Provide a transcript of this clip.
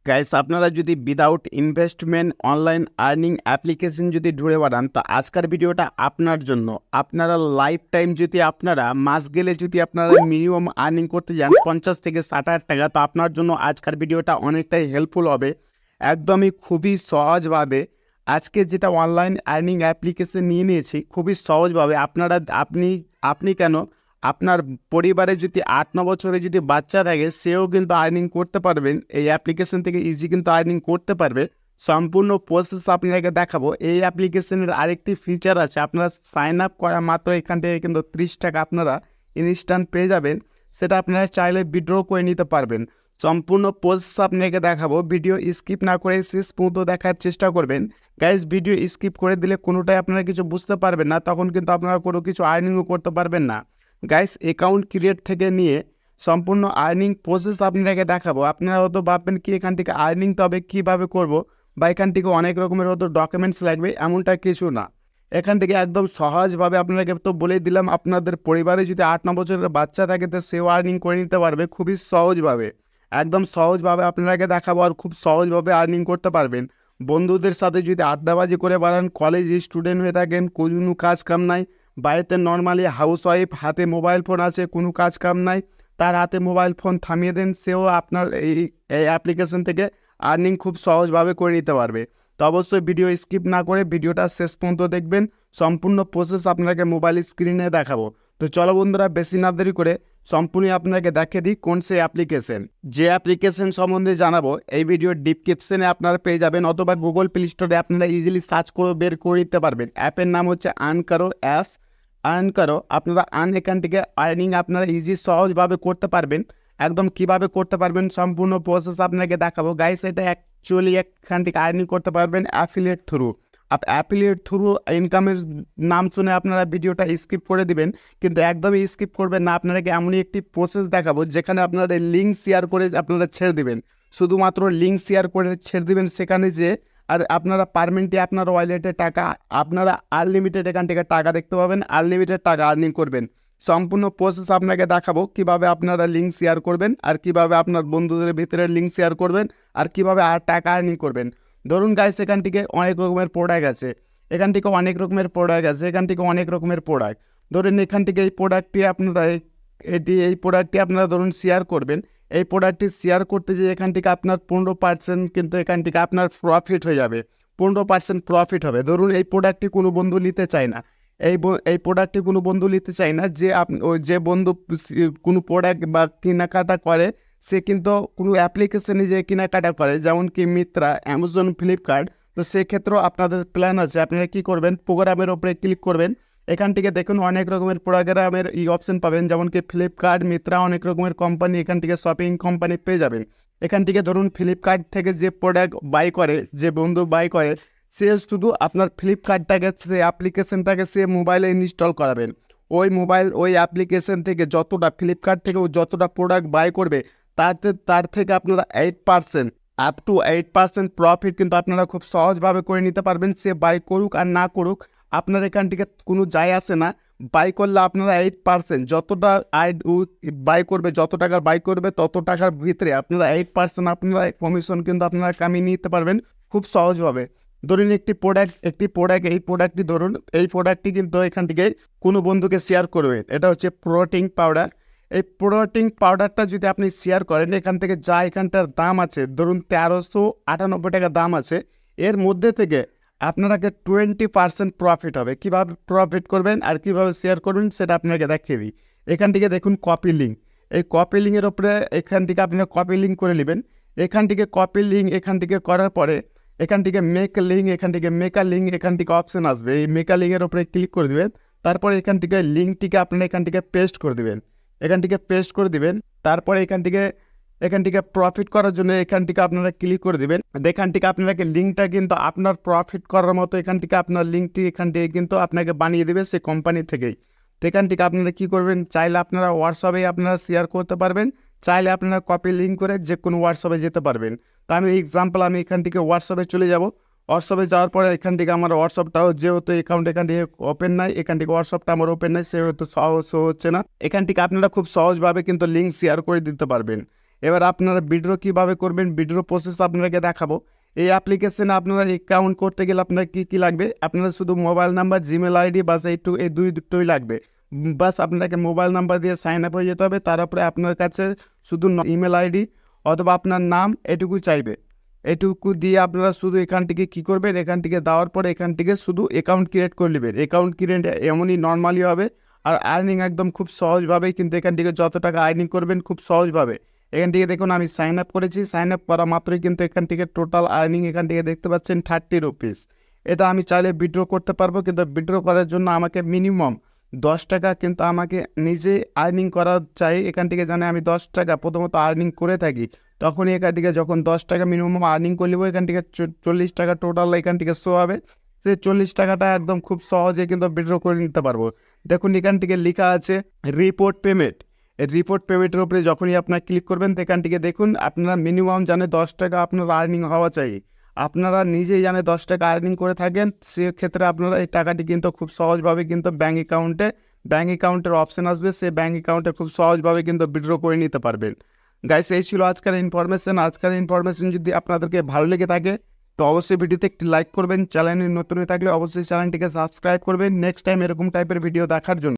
Guys আপনারা যদি without investment online earning application যদি ঢুড়ে বাড়ান তো আজকের ভিডিওটা আপনার জন্য। আপনারা লাইফ টাইম যদি আপনারা মাস গেলে যদি আপনারা মিনিমাম আর্নিং করতে যান 50 থেকে 60,000 টাকা, তো আপনার জন্য আজকের ভিডিওটা অনেকটাই হেল্পফুল হবে। একদমই খুবই সহজভাবে আজকে যেটা অনলাইন আর্নিং অ্যাপ্লিকেশন নিয়ে নিয়েছি, খুবই সহজভাবে আপনি কেন আপনার পরিবারে যদি 8-9 বছরে যদি বাচ্চা থাকে সেও কিন্তু আর্নিং করতে পারবেন। এই অ্যাপ্লিকেশন থেকে ইজি কিন্তু আর্নিং করতে পারবে। সম্পূর্ণ প্রসেস আপনাকে দেখাবো। এই অ্যাপ্লিকেশনের আরেকটি ফিচার আছে, আপনারা সাইন আপ করা মাত্র এখান থেকে কিন্তু 30 টাকা আপনারা ইনস্ট্যান্ট পেয়ে যাবেন। সেটা আপনারা চাইলে উইথড্র করে নিতে পারবেন। সম্পূর্ণ প্রসেস আপনাকে দেখাবো, ভিডিও স্কিপ না করে শেষ পর্যন্ত দেখার চেষ্টা করবেন। গাইজ ভিডিও স্কিপ করে দিলে কোনোটাই আপনারা কিছু বুঝতে পারবেন না, তখন কিন্তু আপনারা কোনো কিছু আর্নিংও করতে পারবেন না। গাইস অ্যাকাউন্ট ক্রিয়েট থেকে নিয়ে সম্পূর্ণ আর্নিং প্রসেস আপনাকে দেখাবো। আপনারা হয়তো ভাববেন কি এখান থেকে আর্নিং তবে কীভাবে করব, বা এখান থেকে অনেক রকমের হয়তো ডকুমেন্টস লাগবে, এমনটা কিছু না। এখান থেকে একদম সহজভাবে আপনাকে তো বলে দিলাম, আপনাদের পরিবারে যদি 8-9 বছরের বাচ্চা থাকে তো সেও আর্নিং করে নিতে পারবে খুবই সহজভাবে। একদম সহজভাবে আপনাকে দেখাবো আর খুব সহজভাবে আর্নিং করতে পারবেন। বন্ধুদের সাথে যদি আড্ডাবাজি করে বেড়ান, কলেজ স্টুডেন্ট হয়ে থাকেন, কোনো কাজ কাম নাই, বাড়িতে নর্মালি হাউস ওয়াইফ, হাতে মোবাইল ফোন আছে, কোনো কাজ কাম নাই, তার হাতে মোবাইল ফোন থামিয়ে দেন, সেও আপনার এই অ্যাপ্লিকেশন থেকে আর্নিং খুব সহজভাবে করে নিতে পারবে। তো অবশ্যই ভিডিও স্কিপ না করে ভিডিওটা শেষ পর্যন্ত দেখবেন। সম্পূর্ণ প্রসেস আপনাকে মোবাইল স্ক্রিনে দেখাবো। তো চলো বন্ধুরা, বেশি না দেরি করে সম্পূর্ণ আপনাকে দেখিয়ে দিই কোন সেই অ্যাপ্লিকেশন। যে অ্যাপ্লিকেশন সম্বন্ধে জানাবো এই ভিডিওর ডিসক্রিপশনে আপনারা পেয়ে যাবেন, অথবা গুগল প্লে স্টোরে আপনারা ইজিলি সার্চ করে বের করে নিতে পারবেন। অ্যাপের নাম হচ্ছে আর্নকারো অ্যাপস। আর্নকারো আপনারা এখান থেকে আর্নিং আপনারা ইজি সহজভাবে করতে পারবেন। একদম কিভাবে করতে পারবেন সম্পূর্ণ প্রসেস আপনাকে দেখাবো। গাইস এটা অ্যাকচুয়ালি এখান থেকে আর্নিং করতে পারবেন অ্যাফিলিয়েট থ্রু। অ্যাফিলিয়েট থ্রু ইনকামের নাম শুনে আপনারা ভিডিওটা স্কিপ করে দিবেন, কিন্তু একদমই স্কিপ করবেন না। আপনাদেরকে এমনই একটি প্রসেস দেখাবো যেখানে আপনারা লিঙ্ক শেয়ার করে আপনারা ছেড়ে দিবেন। শুধুমাত্র লিঙ্ক শেয়ার করে ছেড়ে দিবেন সেখানে যে, আর আপনারা পারমেন্টলি আপনার ওয়ালেটে টাকা, আপনারা আনলিমিটেড এখান থেকে টাকা দেখতে পাবেন, আনলিমিটেড টাকা আর্নিং করবেন। সম্পূর্ণ প্রসেস আপনাকে দেখাবো কিভাবে আপনারা লিঙ্ক শেয়ার করবেন, আর কিভাবে আপনার বন্ধুদের ভিতরে লিঙ্ক শেয়ার করবেন, আর কিভাবে আর টাকা আর্নিং করবেন। ধরুন গাইস এখান থেকে অনেক রকমের প্রোডাক্ট আছে, এখান থেকে অনেক রকমের প্রোডাক্ট আছে, এখান থেকে অনেক রকমের প্রোডাক্ট। ধরুন এখান থেকে এই প্রোডাক্টটি আপনারা এই প্রোডাক্টটি আপনারা ধরুন শেয়ার করবেন। এই প্রোডাক্টটি শেয়ার করতে যে এখান থেকে আপনার 15% কিন্তু এখান থেকে আপনার প্রফিট হয়ে যাবে। 15% প্রফিট হবে। ধরুন এই প্রোডাক্টটি কোনো বন্ধু নিতে চায় না, এই প্রোডাক্টটি কোনো বন্ধু নিতে চায় না, যে বন্ধু কোনো প্রোডাক্ট বা কেনাকাটা করে, সে কিন্তু কোনো অ্যাপ্লিকেশনে যে কেনাকাটা করে, যেমন কি মিত্রা, অ্যামাজন, ফ্লিপকার্ট। তো সেক্ষেত্রেও আপনাদের প্ল্যান আছে, আপনারা কী করবেন, প্রোগ্রামের ওপরে ক্লিক করবেন। এখান থেকে দেখুন অনেক রকমের প্রোগ্রামের অপশন পাবেন, যেমন কি ফ্লিপকার্ট, মিত্রা, অনেক রকমের কোম্পানি এখান থেকে শপিং কোম্পানি পেয়ে যাবেন। এখান থেকে ধরুন ফ্লিপকার্ট থেকে যে প্রোডাক্ট বাই করে, যে বন্ধু বাই করে, সে শুধু আপনার ফ্লিপকার্টটাকে, সে অ্যাপ্লিকেশনটাকে সে মোবাইলে ইনস্টল করাবেন। ওই অ্যাপ্লিকেশন থেকে যতটা ফ্লিপকার্ট থেকে যতটা প্রোডাক্ট বাই করবে, তার থেকে আপনারা 8%, আপ টু 8% প্রফিট কিন্তু আপনারা খুব সহজভাবে করে নিতে পারবেন। সে বাই করুক আর না করুক, আপনার এখান থেকে কোনো যায় আসে না। বাই করলে আপনারা 8%, যতটা বাই করবে, যত টাকার বাই করবে তত টাকার ভিতরে আপনারা 8% আপনারা কমিশন কিন্তু আপনারা কামিয়ে নিতে পারবেন খুব সহজভাবে। ধরুন এই প্রোডাক্টটি ধরুন, এই প্রোডাক্টটি কিন্তু এখান থেকে কোনো বন্ধুকে শেয়ার করবে। এটা হচ্ছে প্রোটিন পাউডার। এই প্রোটিন পাউডারটা যদি আপনি শেয়ার করেন, এখান থেকে যা এখানটার দাম আছে, ধরুন 1398 টাকা দাম আছে, এর মধ্যে থেকে আপনাকে 20% প্রফিট হবে। কীভাবে প্রফিট করবেন আর কীভাবে শেয়ার করবেন সেটা আপনাকে দেখিয়ে দিই। এখান থেকে দেখুন কপি লিঙ্ক, এই কপি লিঙ্কের ওপরে এখান থেকে আপনারা কপি লিঙ্ক করে নেবেন। এখান থেকে কপি লিঙ্ক এখান থেকে করার পরে এখান থেকে মেক লিঙ্ক, এখান থেকে মেকা লিঙ্ক, এখান থেকে অপশান আসবে, এই মেকা লিঙ্কের ওপরে ক্লিক করে দেবেন। তারপরে এখান থেকে লিঙ্কটিকে আপনারা এখান থেকে পেস্ট করে দেবেন। তারপরে এখান থেকে প্রফিট করার জন্য এখান থেকে আপনারা ক্লিক করে দেবেন। এখান থেকে আপনাকে লিঙ্কটা কিন্তু আপনার প্রফিট করার মতো এখান থেকে আপনার লিঙ্কটি এখান থেকে কিন্তু আপনাকে বানিয়ে দেবে সে কোম্পানি থেকেই। তো এখান থেকে আপনারা কী করবেন, চাইলে আপনারা হোয়াটসঅ্যাপে আপনারা শেয়ার করতে পারবেন, চাইলে আপনারা কপি লিঙ্ক করে যে কোনো হোয়াটসঅ্যাপে যেতে পারবেন। তো আমি আমি এখান থেকে হোয়াটসঅ্যাপে চলে যাব। হোয়াটসঅ্যাপে যাওয়ার পরে এখান থেকে আমার হোয়াটসঅ্যাপটাও যেহেতু অ্যাকাউন্ট এখান থেকে ওপেন নাই, এখান থেকে হোয়াটসঅ্যাপটা আমার ওপেন নাই, সেহেতু শো হচ্ছে না। এখান থেকে আপনারা খুব সহজভাবে কিন্তু লিঙ্ক শেয়ার করে দিতে পারবেন। এবার আপনারা উইথড্র কীভাবে করবেন, উইথড্র প্রসেস আপনাকে দেখাবো। এই অ্যাপ্লিকেশনে আপনারা অ্যাকাউন্ট করতে গেলে আপনার কী লাগবে, আপনারা শুধু মোবাইল নাম্বার, জিমেল আইডি বাস এই দুটোই লাগবে। বাস আপনাকে মোবাইল নাম্বার দিয়ে সাইন আপ হয়ে যেতে হবে। তারপরে আপনার কাছে শুধু ইমেল আইডি অথবা আপনার নাম এটুকু চাইবে। এটুকু দিয়ে আপনারা শুধু এখান থেকে কী করবেন, এখান থেকে দেওয়ার পরে এখান থেকে শুধু অ্যাকাউন্ট ক্রিয়েট করে নেবেন। অ্যাকাউন্ট ক্রিয়েট এমনই নর্মালি হবে, আর আর্নিং একদম খুব সহজভাবেই কিন্তু এখান থেকে যত টাকা আর্নিং করবেন খুব সহজভাবে। এখান থেকে দেখুন আমি সাইন আপ করেছি, সাইন আপ করা মাত্রই কিন্তু এখান থেকে টোটাল আর্নিং এখান থেকে দেখতে পাচ্ছেন 30 রুপিস। এটা আমি চাইলে উইথড্র করতে পারবো, কিন্তু উইথড্র করার জন্য আমাকে মিনিমাম 10 টাকা কিন্তু আমাকে নিজে আর্নিং করা চাই। এখান থেকে জানে আমি 10 টাকা প্রথমত আর্নিং করে থাকি, তখনই এখান থেকে যখন 10 টাকা মিনিমাম আর্নিং করে নেবো, এখান থেকে 40 টাকা টোটাল এখান থেকে শো হবে। সেই 40 টাকাটা একদম খুব সহজে কিন্তু উইথড্র করে নিতে পারবো। দেখুন এখান থেকে লেখা আছে রিপোর্ট পেমেন্ট। এই রিপোর্ট পেমেন্টের উপরে যখনই আপনার ক্লিক করবেন, এখান থেকে দেখুন আপনারা মিনিমাম জানে 10 টাকা আপনার আর্নিং হওয়া চাই। আপনারা নিজেই জানে 10 টাকা আর্নিং করে থাকেন, সেক্ষেত্রে আপনারা এই টাকাটি কিন্তু খুব সহজভাবে কিন্তু ব্যাঙ্ক অ্যাকাউন্টের অপশান আসবে, সেই ব্যাঙ্ক অ্যাকাউন্টে খুব সহজভাবে কিন্তু উইথড্র করে নিতে পারবেন। গাইস এই ছিল আজকের ইনফরমেশন। যদি আপনাদেরকে ভালো লেগে থাকে তো অবশ্যই ভিডিওতে একটি লাইক করবেন, চ্যানেলে নতুন হয়ে থাকলে অবশ্যই চ্যানেলটিকে সাবস্ক্রাইব করবেন নেক্সট টাইম এরকম টাইপের ভিডিও দেখার জন্য।